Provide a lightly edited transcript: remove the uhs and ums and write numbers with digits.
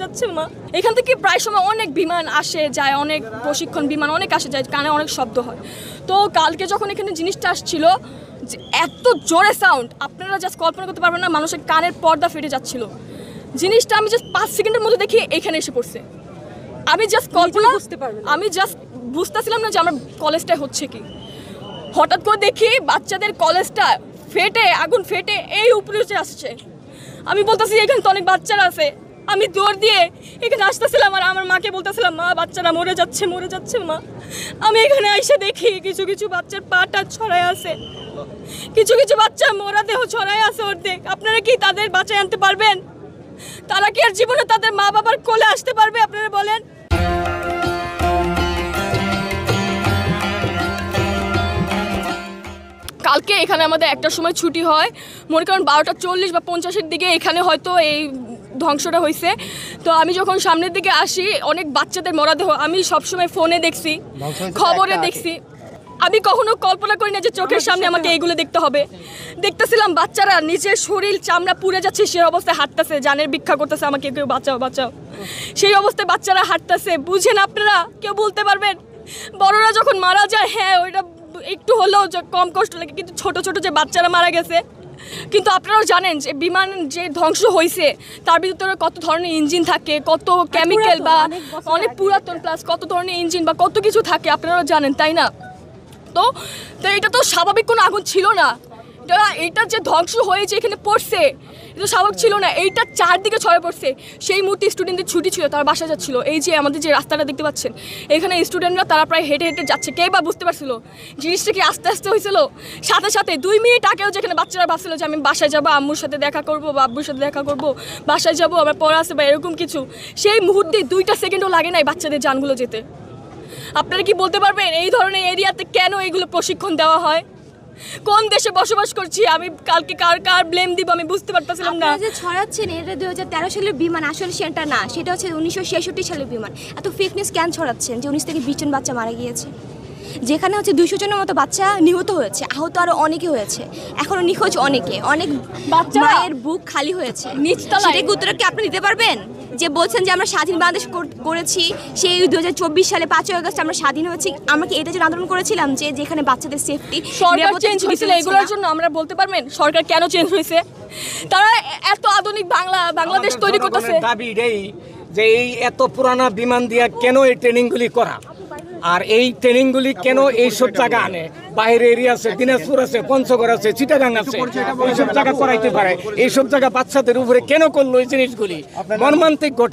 যাচ্ছে মা। এখান থেকে প্রায় সময় অনেক বিমান আসে যায়, অনেক প্রশিক্ষণ বিমান অনেক আসে যায়, কানে অনেক শব্দ হয়। তো কালকে যখন এখানে জিনিসটা আসছিল, এত জোরে সাউন্ড আপনারা জাস্ট কল্পনা করতে পারবেন না, মানুষের কানের পর্দা ফেটে যাচ্ছিল। জিনিসটা আমি জাস্ট 5 সেকেন্ডের মধ্যে দেখি এখানে এসে পড়ছে। আমি জাস্ট কল্পনা আমি জাস্ট বুঝতেছিলাম না যে আমার কলেজটায় হচ্ছে কি। হঠাৎ করে দেখি বাচ্চাদের কলেজটা ফেটে, আগুন ফেটে এই উপরে উঠে আসছে। আমি বলতেছি এখানে তো অনেক বাচ্চারা আছে। আমি দৌড় দিয়ে এখানে আসতেছিলাম আর আমার মাকে বলতেছিলাম, মা বাচ্চারা মরে যাচ্ছে মা। আমি এখানে এসে দেখি কিছু কিছু বাচ্চার পাটা ছড়ায় আছে, কিছু কিছু বাচ্চা মরা দেহ ছড়ায় আছে অর্ধেক। আপনারা কি তাদের বাঁচায় আনতে পারবেন? তারা কি আর জীবনে তাদের মা বাবার কোলে আসতে পারবে? আপনারা বলেন। কালকে এখানে আমাদের একটার সময় ছুটি হয়, মনে করেন 12:40 বা 50-এর দিকে এখানে হয়তো এই ধ্বংসটা হয়েছে। তো আমি যখন সামনের দিকে আসি, অনেক বাচ্চাদের মরদেহ আমি সবসময় ফোনে দেখছি, খবরে দেখছি। আমি কখনো কল্পনা করি না যে চোখের সামনে আমাকে এইগুলো দেখতে হবে। দেখতেছিলাম বাচ্চারা নিজের শরীর চামড়া পুড়ে যাচ্ছে, সেই অবস্থায় হাঁটতেছে, জানের ভিক্ষা করতেছে, আমাকে কেউ বাঁচাও বাঁচাও। সেই অবস্থায় বাচ্চারা হাঁটতেছে। বুঝেন আপনারা? কেউ বলতে পারবেন? বড়রা যখন মারা যায়, হ্যাঁ ওইটা একটু হলেও কম কষ্ট লাগে, কিন্তু ছোট ছোট যে বাচ্চারা মারা গেছে। কিন্তু আপনারাও জানেন যে বিমান যে ধ্বংস হয়েছে তার ভিতরে কত ধরনের ইঞ্জিন থাকে, কত কেমিক্যাল বা অনেক পুরাতন, প্লাস কত ধরনের ইঞ্জিন বা কত কিছু থাকে, আপনারাও জানেন, তাই না? তো এটা তো স্বাভাবিক কোনো আগুন ছিল না। এইটা যে ধ্বংস হয়েছে এখানে পড়ছে, এটা স্বাভাবিক ছিল না। এইটা চারদিকে ছড়ে পড়ছে। সেই মুহূর্তে স্টুডেন্টদের ছুটি ছিল, তারা বাসা যাচ্ছিল। এই যে আমাদের যে রাস্তাটা দেখতে পাচ্ছেন, এখানে স্টুডেন্টরা তারা প্রায় হেঁটে হেঁটে যাচ্ছে। কে বা বুঝতে পারছিল জিনিসটা কি আস্তে আস্তে হয়েছিল? সাথে সাথে 2 মিনিট আগেও যেখানে বাচ্চারা ভাবছিল যে আমি বাসায় যাবো, আম্মুর সাথে দেখা করবো বা আব্বুর সাথে দেখা করবো, বাসায় যাবো, আমার পড়া আছে বা এরকম কিছু, সেই মুহূর্তে 2টা সেকেন্ডও লাগে নাই বাচ্চাদের জানগুলো যেতে। আপনারা কি বলতে পারবেন এই ধরনের এরিয়াতে কেন এইগুলো প্রশিক্ষণ দেওয়া হয়? কোন দেশে বসবাস করছি? আমি কালকে কার ব্লেম দিব আমি বুঝতে পারতেছিলাম না। যে ছড়াচ্ছেন এটা 2013 সালের বিমান, আসলে সেটা না, সেটা হচ্ছে 1966 সালের বিমান। এত ফেক নিউজ কেন ছড়াচ্ছেন যে 19 থেকে 20 জন বাচ্চা মারা গিয়েছে, যেখানে হচ্ছে 200 জনের মতো বাচ্চা নিহত হয়েছে, আহত আরো অনেকে হয়েছে, এখনো নিখোঁজ অনেকে, অনেক মায়ের বুক খালি হয়েছে। সেটাকে উত্তর কি আপনি দিতে পারবেন? যে বলছেন যে আমরা স্বাধীন বাংলাদেশ করেছি, সেই 2024 সালে 5ই আগস্ট আমরা স্বাধীন হয়েছি। আমরা কি এটার জন্য আন্দোলন করেছিলাম যে যেখানে বাচ্চাদের সেফটি? সরকার চেঞ্জ হয়েছিল, এগুলোর জন্য আমরা বলতে পারবেন সরকার কেন চেঞ্জ হয়েছে? তারা এত আধুনিক বাংলাদেশ তৈরি করতেছে। দাবি এই যে এই এত পুরানা বিমান দিয়া কেন এই ট্রেনিংগুলি করা, আর এই ট্রেনিংগুলি কেন এইসব জায়গা আনে? বাইরে এরিয়া আছে, দিনাজপুর আছে, পঞ্চগড় আছে, চিটাগাং আছে, এইসব জায়গা করাইতে পারে। এইসব জায়গা বাচ্চাদের উপরে কেন করলো এই জিনিসগুলি? মর্মান্তিক ঘটনা।